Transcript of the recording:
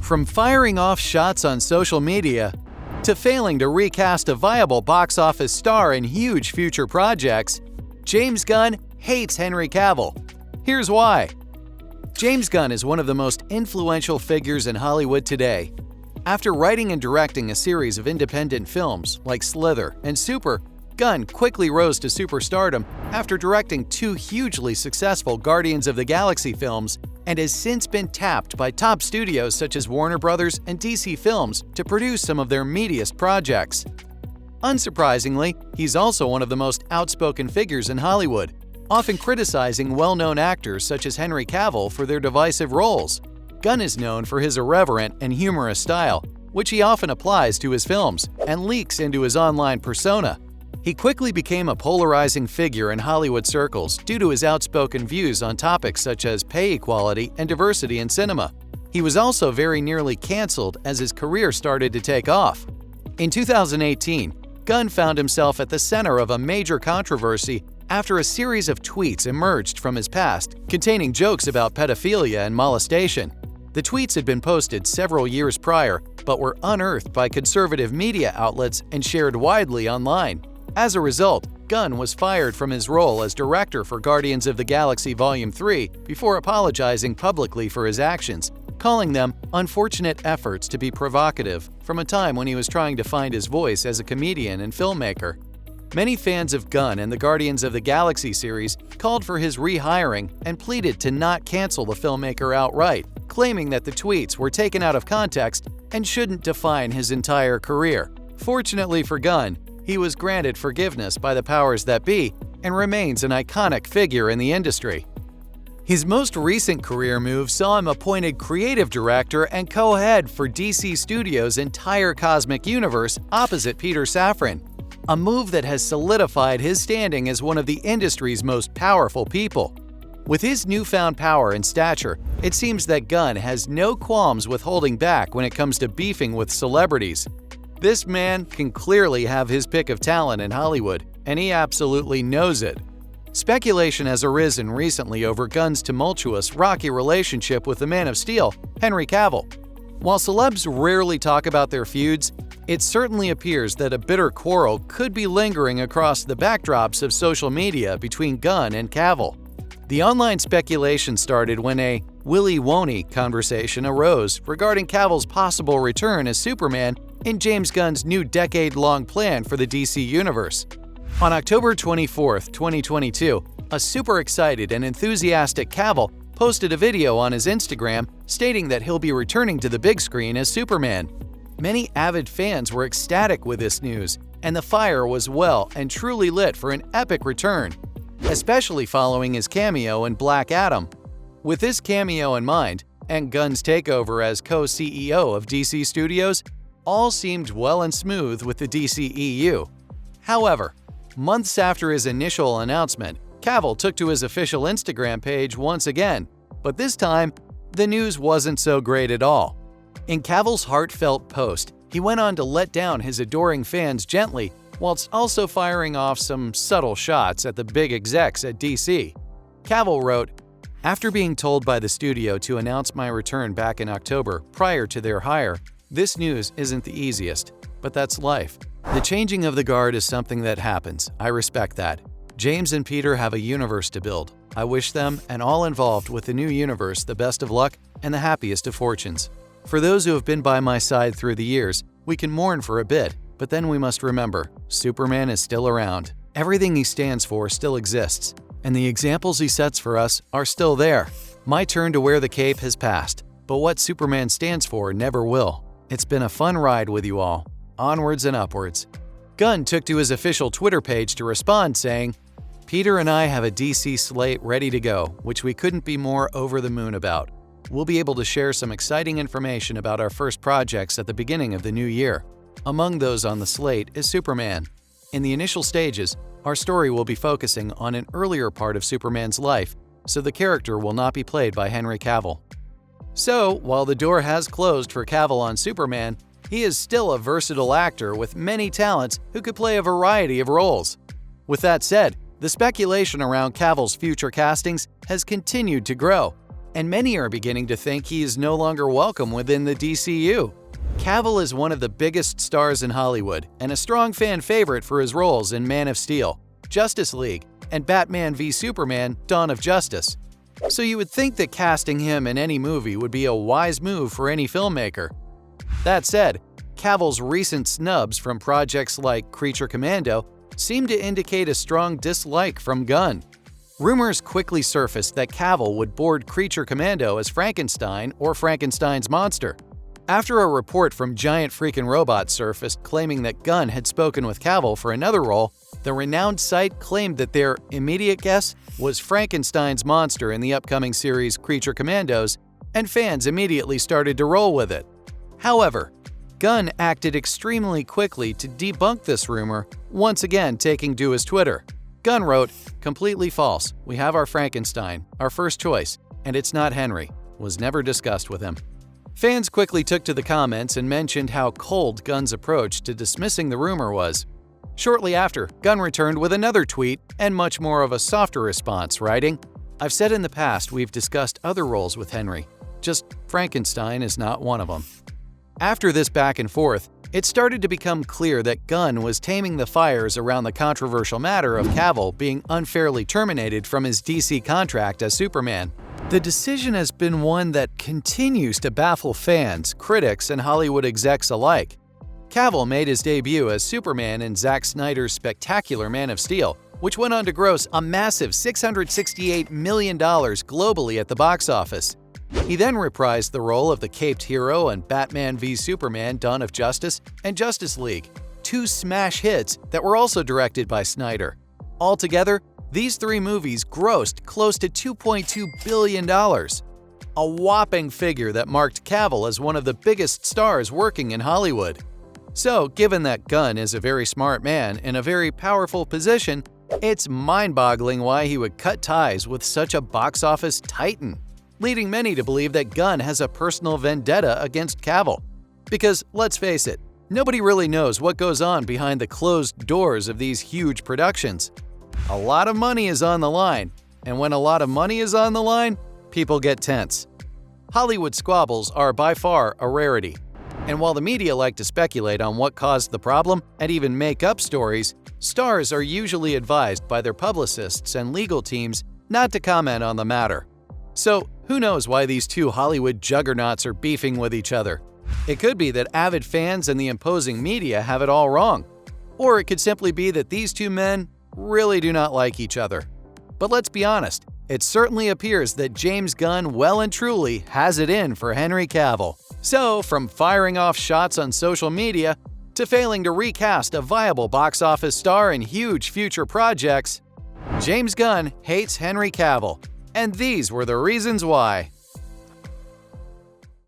From firing off shots on social media to failing to recast a viable box office star in huge future projects, James Gunn hates Henry Cavill. Here's why. James Gunn is one of the most influential figures in Hollywood today. After writing and directing a series of independent films like Slither and Super, Gunn quickly rose to superstardom after directing two hugely successful Guardians of the Galaxy films and has since been tapped by top studios such as Warner Bros. And DC Films to produce some of their meatiest projects. Unsurprisingly, he's also one of the most outspoken figures in Hollywood, often criticizing well-known actors such as Henry Cavill for their divisive roles. Gunn is known for his irreverent and humorous style, which he often applies to his films and leaks into his online persona. He quickly became a polarizing figure in Hollywood circles due to his outspoken views on topics such as pay equality and diversity in cinema. He was also very nearly canceled as his career started to take off. In 2018, Gunn found himself at the center of a major controversy after a series of tweets emerged from his past containing jokes about pedophilia and molestation. The tweets had been posted several years prior, but were unearthed by conservative media outlets and shared widely online. As a result, Gunn was fired from his role as director for Guardians of the Galaxy Volume 3 before apologizing publicly for his actions, calling them unfortunate efforts to be provocative from a time when he was trying to find his voice as a comedian and filmmaker. Many fans of Gunn and the Guardians of the Galaxy series called for his rehiring and pleaded to not cancel the filmmaker outright, claiming that the tweets were taken out of context and shouldn't define his entire career. Fortunately for Gunn, he was granted forgiveness by the powers that be and remains an iconic figure in the industry. His most recent career move saw him appointed creative director and co-head for DC Studios' entire cosmic universe opposite Peter Safran, a move that has solidified his standing as one of the industry's most powerful people. With his newfound power and stature, it seems that Gunn has no qualms with holding back when it comes to beefing with celebrities. This man can clearly have his pick of talent in Hollywood, and he absolutely knows it. Speculation has arisen recently over Gunn's tumultuous, rocky relationship with the Man of Steel, Henry Cavill. While celebs rarely talk about their feuds, it certainly appears that a bitter quarrel could be lingering across the backdrops of social media between Gunn and Cavill. The online speculation started when a willy-won't-y conversation arose regarding Cavill's possible return as Superman in James Gunn's new decade-long plan for the DC Universe. On October 24, 2022, a super excited and enthusiastic Cavill posted a video on his Instagram stating that he'll be returning to the big screen as Superman. Many avid fans were ecstatic with this news, and the fire was well and truly lit for an epic return, especially following his cameo in Black Adam. With this cameo in mind, and Gunn's takeover as co-CEO of DC Studios, all seemed well and smooth with the DCEU. However, months after his initial announcement, Cavill took to his official Instagram page once again, but this time, the news wasn't so great at all. In Cavill's heartfelt post, he went on to let down his adoring fans gently, whilst also firing off some subtle shots at the big execs at DC. Cavill wrote, "After being told by the studio to announce my return back in October prior to their hire, this news isn't the easiest, but that's life. The changing of the guard is something that happens. I respect that. James and Peter have a universe to build. I wish them and all involved with the new universe the best of luck and the happiest of fortunes. For those who have been by my side through the years, we can mourn for a bit, but then we must remember, Superman is still around. Everything he stands for still exists, and the examples he sets for us are still there. My turn to wear the cape has passed, but what Superman stands for never will. It's been a fun ride with you all. Onwards and upwards." Gunn took to his official Twitter page to respond, saying, "Peter and I have a DC slate ready to go, which we couldn't be more over the moon about. We'll be able to share some exciting information about our first projects at the beginning of the new year. Among those on the slate is Superman. In the initial stages, our story will be focusing on an earlier part of Superman's life, so the character will not be played by Henry Cavill." So, while the door has closed for Cavill on Superman, he is still a versatile actor with many talents who could play a variety of roles. With that said, the speculation around Cavill's future castings has continued to grow. and many are beginning to think he is no longer welcome within the DCU. Cavill is one of the biggest stars in Hollywood and a strong fan favorite for his roles in Man of Steel, Justice League, and Batman v Superman: Dawn of Justice. So you would think that casting him in any movie would be a wise move for any filmmaker. That said, Cavill's recent snubs from projects like Creature Commando seem to indicate a strong dislike from Gunn. Rumors quickly surfaced that Cavill would board Creature Commando as Frankenstein or Frankenstein's monster. After a report from Giant Freakin' Robot surfaced claiming that Gunn had spoken with Cavill for another role, the renowned site claimed that their immediate guess was Frankenstein's monster in the upcoming series Creature Commandos, and fans immediately started to roll with it. However, Gunn acted extremely quickly to debunk this rumor, once again taking to his Twitter. Gunn wrote, "Completely false. We have our Frankenstein, our first choice, and it's not Henry. Was never discussed with him." Fans quickly took to the comments and mentioned how cold Gunn's approach to dismissing the rumor was. Shortly after, Gunn returned with another tweet and much more of a softer response, writing, "I've said in the past we've discussed other roles with Henry. Just Frankenstein is not one of them." After this back and forth, it started to become clear that Gunn was taming the fires around the controversial matter of Cavill being unfairly terminated from his DC contract as Superman. The decision has been one that continues to baffle fans, critics, and Hollywood execs alike. Cavill made his debut as Superman in Zack Snyder's spectacular Man of Steel, which went on to gross a massive $668 million globally at the box office. He then reprised the role of the caped hero in Batman v Superman: Dawn of Justice and Justice League, two smash hits that were also directed by Snyder. Altogether, these three movies grossed close to $2.2 billion, a whopping figure that marked Cavill as one of the biggest stars working in Hollywood. So, given that Gunn is a very smart man in a very powerful position, it's mind-boggling why he would cut ties with such a box office titan, leading many to believe that Gunn has a personal vendetta against Cavill. Because, let's face it, nobody really knows what goes on behind the closed doors of these huge productions. A lot of money is on the line, and when a lot of money is on the line, people get tense. Hollywood squabbles are by far a rarity. And while the media like to speculate on what caused the problem and even make up stories, stars are usually advised by their publicists and legal teams not to comment on the matter. So, who knows why these two Hollywood juggernauts are beefing with each other? It could be that avid fans and the imposing media have it all wrong. Or it could simply be that these two men really do not like each other. But let's be honest, it certainly appears that James Gunn well and truly has it in for Henry Cavill. So, from firing off shots on social media to failing to recast a viable box office star in huge future projects, James Gunn hates Henry Cavill. And these were the reasons why.